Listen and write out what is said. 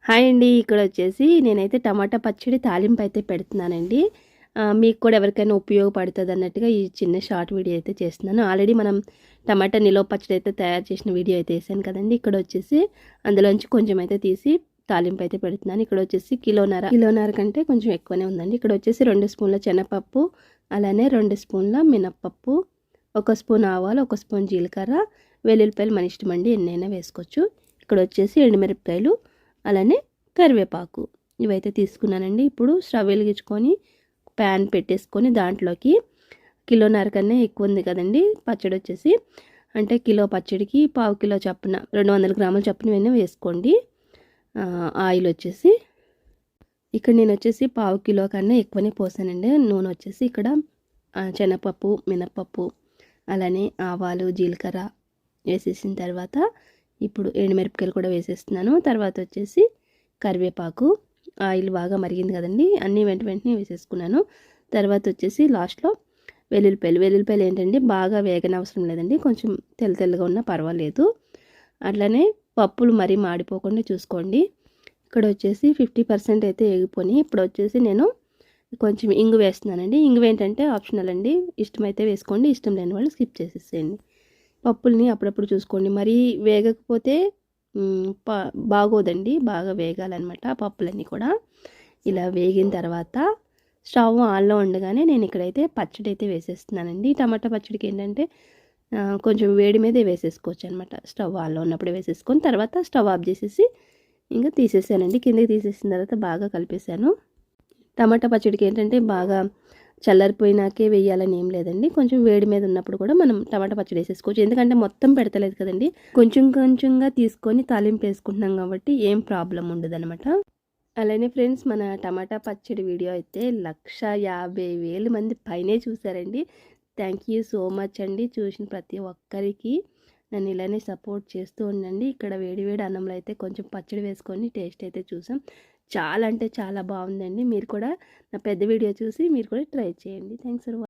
Hi అండి. ఇక్కడ వచ్చేసి నేనైతే టమాటా పచ్చడి తాలింపు అయితే పెడుతున్నానండి. మీకు కూడా ఎవరికైనా ఉపయోగపడుతుంది అన్నట్టుగా ఈ చిన్న షార్ట్ వీడియో అయితే చేస్తున్నాను. ఆల్రెడీ మనం టమాటా నిలవ పచ్చడి అయితే తయారు చేసిన వీడియో అయితే వేసాను కదండి. ఇక్కడ వచ్చేసి అందులోంచి కొంచెం అయితే తీసి తాలింపు అయితే పెడుతున్నాను. ఇక్కడ వచ్చేసి కిలోన్నర కంటే కొంచెం ఎక్కువనే ఉందండి. ఇక్కడ వచ్చేసి 2 స్పూన్ల శనగపప్పు, అలానే 2 స్పూన్ల మినప్పప్పు, 1 స్పూన్ ఆవాలు, 1 స్పూన్ జీలకర్ర, వెల్లుల్లిపాయలు మన ఇష్టం అండి, ఎన్నైనా వేసుకోవచ్చు. ఇక్కడ వచ్చేసి ఎండుమిరపకాయలు, అలానే కరివేపాకు ఇవైతే తీసుకున్నానండి. ఇప్పుడు స్టవ్ వెలిగించుకొని ప్యాన్ పెట్టేసుకొని దాంట్లోకి కిలోన్నర కన్నా ఎక్కువ ఉంది కదండి పచ్చడి వచ్చేసి, అంటే కిలో పచ్చడికి పావు కిలో చప్పున 200 గ్రాముల చప్పున అయినా వేసుకోండి. ఆయిల్ వచ్చేసి ఇక్కడ నేను వచ్చేసి పావు కిలో కన్నా ఎక్కువనే పోసానండి. నూనె వచ్చేసి ఇక్కడ శనగపప్పు, మినప్పప్పు, అలానే ఆవాలు, జీలకర్ర వేసేసిన తర్వాత ఇప్పుడు ఎండుమిరపకాయలు కూడా వేసేస్తున్నాను. తర్వాత వచ్చేసి కరివేపాకు, ఆయిల్ బాగా మరిగింది కదండి, అన్నీ వెంటనే వేసేసుకున్నాను. తర్వాత వచ్చేసి లాస్ట్లో వెల్లుల్లిపాయలు ఏంటంటే బాగా వేగనవసరం లేదండి, కొంచెం తెల్లగా ఉన్నా పర్వాలేదు. అట్లనే పప్పులు మరీ మాడిపోకుండా చూసుకోండి. ఇక్కడ వచ్చేసి 50% అయితే వేగిపోయి ఇప్పుడు వచ్చేసి నేను కొంచెం ఇంగు వేస్తున్నానండి. ఇంగు ఏంటంటే ఆప్షనల్ అండి, ఇష్టమైతే వేసుకోండి, ఇష్టం లేని వాళ్ళు స్కిప్ చేసేసేయండి. పప్పుల్ని అప్పుడప్పుడు చూసుకోండి, మరీ వేగకపోతే బాగోదండి, బాగా వేగాలన్నమాట పప్పులన్నీ కూడా. ఇలా వేగిన తర్వాత స్టవ్ ఆన్లో ఉండగానే నేను ఇక్కడైతే పచ్చడి అయితే వేసేస్తున్నానండి. టమాటా పచ్చడికి ఏంటంటే కొంచెం వేడి మీదే వేసేసుకోవచ్చు అనమాట. స్టవ్ ఆన్లో ఉన్నప్పుడు వేసేసుకొని తర్వాత స్టవ్ ఆఫ్ చేసేసి ఇంకా తీసేసానండి. కిందకి తీసేసిన తర్వాత బాగా కలిపేసాను. టమాటా పచ్చడికి ఏంటంటే బాగా చల్లారిపోయినాకే వేయాలని ఏం లేదండి, కొంచెం వేడి మీద ఉన్నప్పుడు కూడా మనం టమాటా పచ్చడి వేసేసుకోవచ్చు. ఎందుకంటే మొత్తం పెడతలేదు కదండి, కొంచెంగా తీసుకొని తాలింపు వేసుకుంటున్నాం కాబట్టి ఏం ప్రాబ్లం ఉండదు అనమాట. అలానే ఫ్రెండ్స్, మన టమాటా పచ్చడి వీడియో అయితే 150,000 మంది పైనే చూసారండి. థ్యాంక్ యూ సో మచ్ అండి. చూసిన ప్రతి ఒక్కరికి నన్ను ఇలానే సపోర్ట్ చేస్తూ ఉండండి. ఇక్కడ వేడి అన్నంలో అయితే కొంచెం పచ్చడి వేసుకొని టేస్ట్ అయితే చూసాం. చాలా అంటే చాలా బాగుందండి. మీరు కూడా నా పెద్ద వీడియో చూసి మీరు కూడా ట్రై చేయండి. Thanks for watching.